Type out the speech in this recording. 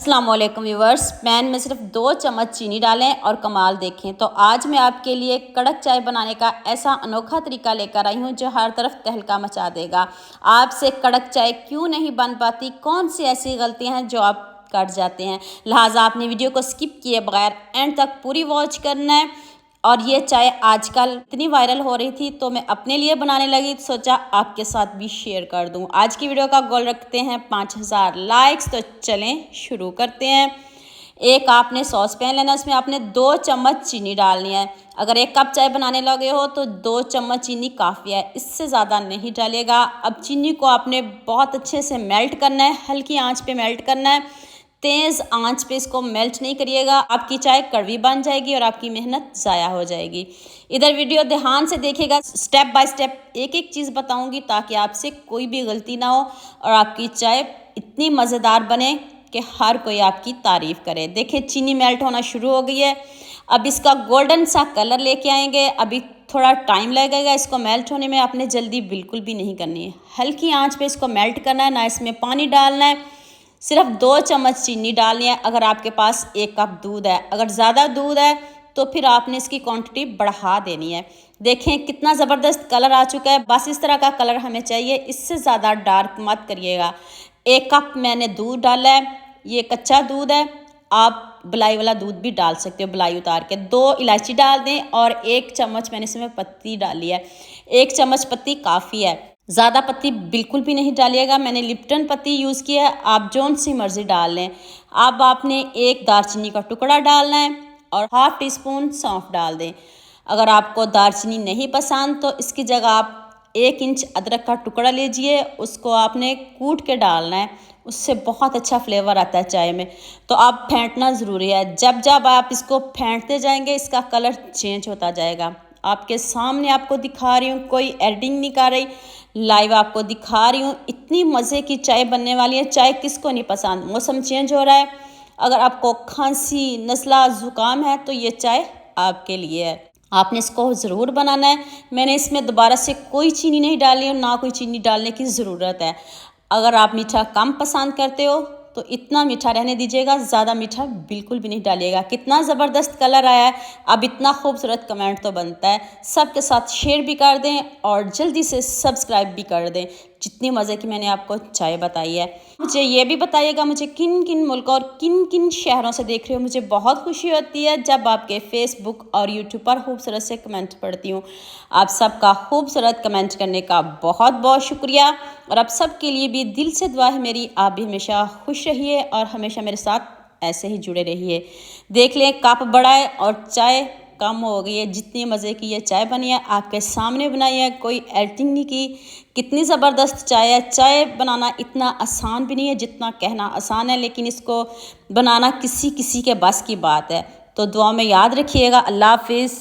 अस्सलाम वालेकुम viewers. Pan में सिर्फ 2 चम्मच चीनी डालें और कमाल देखें। तो आज मैं आपके लिए कड़क चाय बनाने का ऐसा अनोखा तरीका लेकर आई हूँ जो हर तरफ तहलका मचा देगा। आपसे कड़क चाय क्यों नहीं बन पाती, कौन सी ऐसी गलतियाँ हैं जो आप कर जाते हैं। लिहाजा आपने वीडियो को स्किप किए बगैर एंड तक पूरी वॉच करना है। और ये चाय आजकल इतनी वायरल हो रही थी तो मैं अपने लिए बनाने लगी, तो सोचा आपके साथ भी शेयर कर दूं। आज की वीडियो का गोल रखते हैं 5000 लाइक्स। तो चलें शुरू करते हैं। एक आपने सॉस पैन लेना, उसमें आपने 2 चम्मच चीनी डालनी है। अगर 1 कप चाय बनाने लगे हो तो 2 चम्मच चीनी काफ़ी है, इससे ज़्यादा नहीं डालेगा। अब चीनी को आपने बहुत अच्छे से मेल्ट करना है, हल्की आंच पे मेल्ट करना है। तेज़ आंच पे इसको मेल्ट नहीं करिएगा, आपकी चाय कड़वी बन जाएगी और आपकी मेहनत ज़ाया हो जाएगी। इधर वीडियो ध्यान से देखिएगा, स्टेप बाय स्टेप एक एक चीज़ बताऊंगी ताकि आपसे कोई भी गलती ना हो और आपकी चाय इतनी मज़ेदार बने कि हर कोई आपकी तारीफ़ करे। देखिए चीनी मेल्ट होना शुरू हो गई है। अब इसका गोल्डन सा कलर लेके आएंगे। अभी थोड़ा टाइम लगेगा इसको मेल्ट होने में, आपने जल्दी बिल्कुल भी नहीं करनी है। हल्की आंच पे इसको मेल्ट करना है, ना इसमें पानी डालना है। सिर्फ 2 चम्मच चीनी डालनी है। अगर आपके पास 1 कप दूध है, अगर ज़्यादा दूध है तो फिर आपने इसकी क्वांटिटी बढ़ा देनी है। देखें कितना ज़बरदस्त कलर आ चुका है। बस इस तरह का कलर हमें चाहिए, इससे ज़्यादा डार्क मत करिएगा। 1 कप मैंने दूध डाला है, ये कच्चा दूध है। आप बलाई वाला दूध भी डाल सकते हो, बलाई उतार के। 2 इलायची डाल दें और 1 चम्मच मैंने इसमें पत्ती डाली है। 1 चम्मच पत्ती काफ़ी है, ज़्यादा पत्ती बिल्कुल भी नहीं डालिएगा। मैंने लिप्टन पत्ती यूज़ किया है, आप जौन सी मर्ज़ी डाल लें। अब आपने 1 दालचीनी का टुकड़ा डालना है और ½ टीस्पून सौंफ डाल दें। अगर आपको दालचीनी नहीं पसंद तो इसकी जगह आप 1 इंच अदरक का टुकड़ा लीजिए, उसको आपने कूट के डालना है, उससे बहुत अच्छा फ्लेवर आता है चाय में। तो आप फेंटना ज़रूरी है। जब जब आप इसको फेंटते जाएंगे इसका कलर चेंज होता जाएगा। आपके सामने आपको दिखा रही हूँ, कोई एडिटिंग नहीं कर रही, लाइव आपको दिखा रही हूँ। इतनी मज़े की चाय बनने वाली है। चाय किसको नहीं पसंद। मौसम चेंज हो रहा है, अगर आपको खांसी, नज़ला, ज़ुकाम है तो ये चाय आपके लिए है। आपने इसको ज़रूर बनाना है। मैंने इसमें दोबारा से कोई चीनी नहीं डाली और ना कोई चीनी डालने की ज़रूरत है। अगर आप मीठा कम पसंद करते हो तो इतना मीठा रहने दीजिएगा, ज़्यादा मीठा बिल्कुल भी नहीं डालिएगा। कितना ज़बरदस्त कलर आया है। अब इतना खूबसूरत कमेंट तो बनता है। सबके साथ शेयर भी कर दें और जल्दी से सब्सक्राइब भी कर दें। जितनी मज़े की मैंने आपको चाय बताई है। मुझे ये भी बताइएगा मुझे किन किन मुल्क और किन किन शहरों से देख रहे हो। मुझे बहुत खुशी होती है जब आपके फेसबुक और यूट्यूब पर खूबसूरत से कमेंट पढ़ती हूँ। आप सबका खूबसूरत कमेंट करने का बहुत बहुत शुक्रिया। और आप सबके लिए भी दिल से दुआ है मेरी, आप भी हमेशा खुश रहिए और हमेशा मेरे साथ ऐसे ही जुड़े रहिए। देख लें कप बड़ा है और चाय कम हो गई है। जितनी मज़े की ये चाय बनी है आपके सामने बनाई है, कोई एडिटिंग नहीं की। कितनी ज़बरदस्त चाय है। चाय बनाना इतना आसान भी नहीं है जितना कहना आसान है, लेकिन इसको बनाना किसी किसी के बस की बात है। तो दुआ में याद रखिएगा। अल्लाह हाफिज़।